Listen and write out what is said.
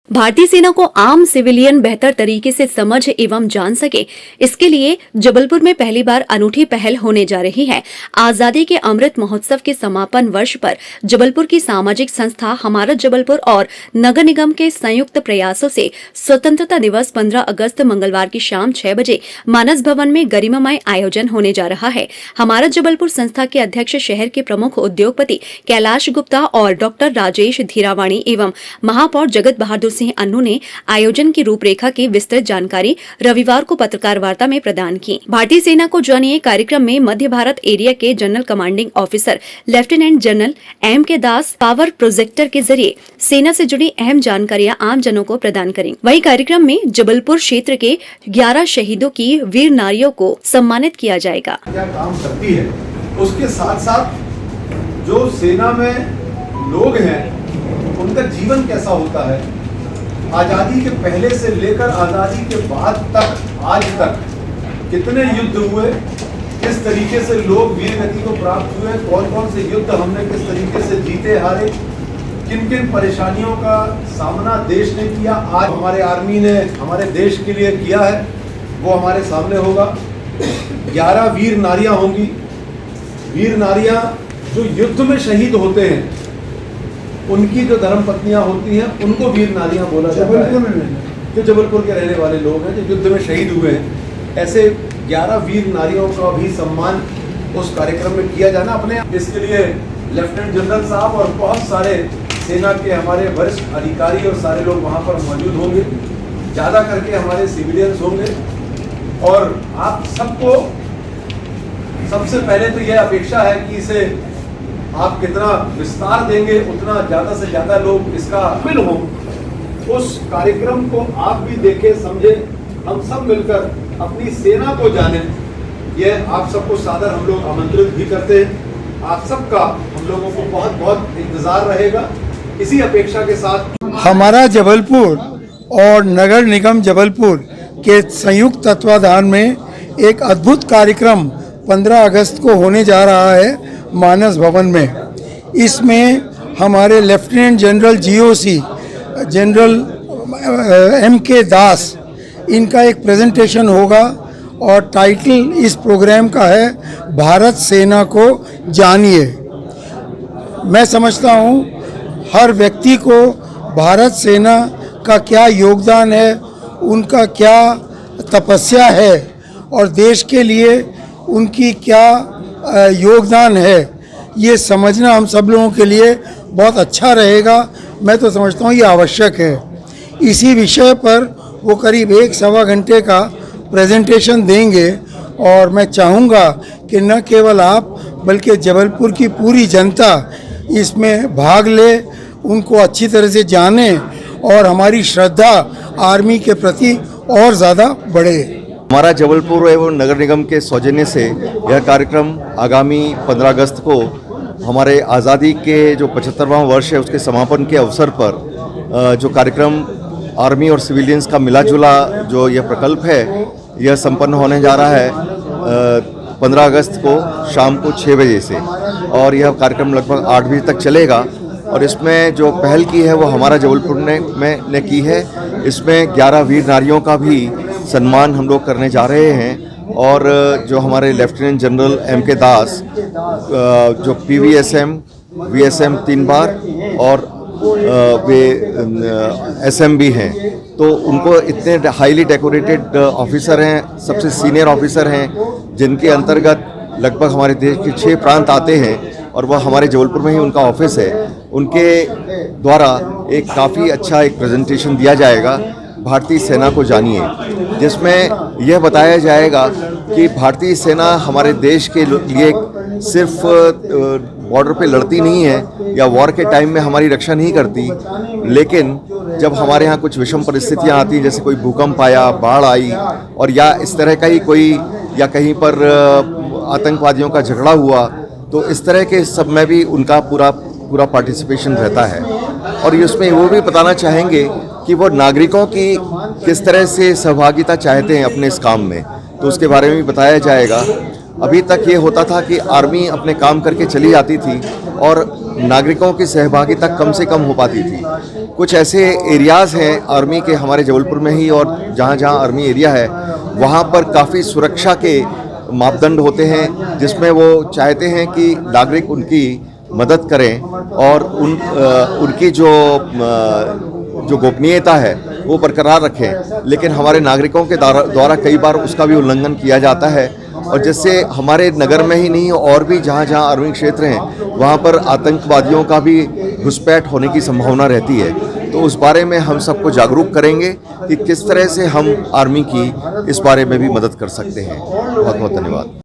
भारतीय सेना को आम सिविलियन बेहतर तरीके से समझ एवं जान सके, इसके लिए जबलपुर में पहली बार अनूठी पहल होने जा रही है। आजादी के अमृत महोत्सव के समापन वर्ष पर जबलपुर की सामाजिक संस्था हमारा जबलपुर और नगर निगम के संयुक्त प्रयासों से स्वतंत्रता दिवस 15 अगस्त मंगलवार की शाम 6 बजे मानस भवन में गरिमामय आयोजन होने जा रहा है। हमारा जबलपुर संस्था के अध्यक्ष, शहर के प्रमुख उद्योगपति कैलाश गुप्ता और डॉक्टर राजेश धीरावाणी एवं महापौर जगत बहादुर सिंह अन्नू ने आयोजन की रूपरेखा की विस्तृत जानकारी रविवार को पत्रकार वार्ता में प्रदान की। भारतीय सेना को जानिए कार्यक्रम में मध्य भारत एरिया के general commanding officer lieutenant general M K Das power projector के जरिए सेना से जुड़ी अहम जानकारियां आम जनों को प्रदान करेंगे। वहीं कार्यक्रम में जबलपुर क्षेत्र के 11 शहीदों की वीर नारियों को सम्मानित किया जाएगा। क्या काम करती है, उसके साथ साथ जो सेना में लोग हैं उनका जीवन कैसा होता है, आज़ादी के पहले से लेकर आज़ादी के बाद तक आज तक कितने युद्ध हुए, किस तरीके से लोग वीर गति को प्राप्त हुए, कौन कौन से युद्ध हमने किस तरीके से जीते हारे, किन किन परेशानियों का सामना देश ने किया, आज हमारे आर्मी ने हमारे देश के लिए किया है, वो हमारे सामने होगा। 11 वीर नारियां होंगी। वीर नारियां जो युद्ध में शहीद होते हैं, उनकी जो धर्मपत्नियां होती हैं उनको वीर नारियां बोला जाता है। जो जबलपुर के रहने वाले लोग हैं जो युद्ध में शहीद हुए हैं, ऐसे 11 वीर नारियों का भी सम्मान उस कार्यक्रम में किया जाना। अपने इसके लिए लेफ्टिनेंट जनरल साहब और बहुत सारे सेना के हमारे वरिष्ठ अधिकारी और सारे लोग वहाँ पर मौजूद होंगे। ज़्यादा करके हमारे सिविलियंस होंगे और आप सबको सबसे पहले तो यह अपेक्षा है कि इसे आप कितना विस्तार देंगे उतना ज़्यादा से ज़्यादा लोग इसका शामिल हों। उस कार्यक्रम को आप भी देखें, समझें, हम सब मिलकर अपनी सेना को जानें। यह आप सबको सादर हम लोग आमंत्रित भी करते हैं। आप सबका हम लोगों को बहुत बहुत इंतज़ार रहेगा। इसी अपेक्षा के साथ हमारा जबलपुर और नगर निगम जबलपुर के संयुक्त तत्वाधान में एक अद्भुत कार्यक्रम 15 अगस्त को होने जा रहा है मानस भवन में। इसमें हमारे lieutenant general GOC general M K Das, इनका एक प्रेजेंटेशन होगा और टाइटल इस प्रोग्राम का है भारत सेना को जानिए। मैं समझता हूँ हर व्यक्ति को भारत सेना का क्या योगदान है, उनका क्या तपस्या है और देश के लिए उनकी क्या योगदान है, ये समझना हम सब लोगों के लिए बहुत अच्छा रहेगा। मैं तो समझता हूँ ये आवश्यक है। इसी विषय पर वो करीब 1-1.25 घंटे का प्रेजेंटेशन देंगे और मैं चाहूँगा कि न केवल आप बल्कि जबलपुर की पूरी जनता इसमें भाग ले, उनको अच्छी तरह से जाने और हमारी श्रद्धा आर्मी के प्रति और ज़्यादा बढ़े। हमारा जबलपुर एवं नगर निगम के सौजन्य से यह कार्यक्रम आगामी 15 अगस्त को हमारे आज़ादी के जो 75वां वर्ष है उसके समापन के अवसर पर जो कार्यक्रम आर्मी और सिविलियंस का मिला-जुला जो यह प्रकल्प है, यह संपन्न होने जा रहा है 15 अगस्त को शाम को 6 बजे से और यह कार्यक्रम लगभग 8 बजे तक चलेगा। और इसमें जो पहल की है वो हमारा जबलपुर ने की है। इसमें 11 वीर नारियों का भी सम्मान हम लोग करने जा रहे हैं और जो हमारे लेफ्टिनेंट जनरल एम के दास जो PVSM, VSM 3 बार और वे SM भी हैं, तो उनको इतने हाईली डेकोरेटेड ऑफिसर हैं, सबसे सीनियर ऑफिसर हैं, जिनके अंतर्गत लगभग हमारे देश के 6 प्रांत आते हैं और वह हमारे जबलपुर में ही उनका ऑफिस है। उनके द्वारा एक काफ़ी अच्छा एक प्रेजेंटेशन दिया जाएगा भारतीय सेना को जानिए, जिसमें यह बताया जाएगा कि भारतीय सेना हमारे देश के लिए सिर्फ बॉर्डर पे लड़ती नहीं है या वॉर के टाइम में हमारी रक्षा नहीं करती, लेकिन जब हमारे यहाँ कुछ विषम परिस्थितियाँ आती, जैसे कोई भूकंप आया, बाढ़ आई और या इस तरह का ही कोई या कहीं पर आतंकवादियों का झगड़ा हुआ, तो इस तरह के सब में भी उनका पूरा पार्टिसिपेशन रहता है। और इसमें वो भी बताना चाहेंगे कि वो नागरिकों की किस तरह से सहभागिता चाहते हैं अपने इस काम में, तो उसके बारे में भी बताया जाएगा। अभी तक ये होता था कि आर्मी अपने काम करके चली जाती थी और नागरिकों की सहभागिता कम से कम हो पाती थी। कुछ ऐसे एरियाज़ हैं आर्मी के हमारे जबलपुर में ही, और जहाँ जहाँ आर्मी एरिया है वहाँ पर काफ़ी सुरक्षा के मापदंड होते हैं, जिसमें वो चाहते हैं कि नागरिक उनकी मदद करें और उनकी जो गोपनीयता है वो बरकरार रखें। लेकिन हमारे नागरिकों के द्वारा कई बार उसका भी उल्लंघन किया जाता है, और जिससे हमारे नगर में ही नहीं और भी जहाँ जहाँ आर्मी क्षेत्र हैं वहाँ पर आतंकवादियों का भी घुसपैठ होने की संभावना रहती है। तो उस बारे में हम सबको जागरूक करेंगे कि किस तरह से हम आर्मी की इस बारे में भी मदद कर सकते हैं। बहुत बहुत धन्यवाद।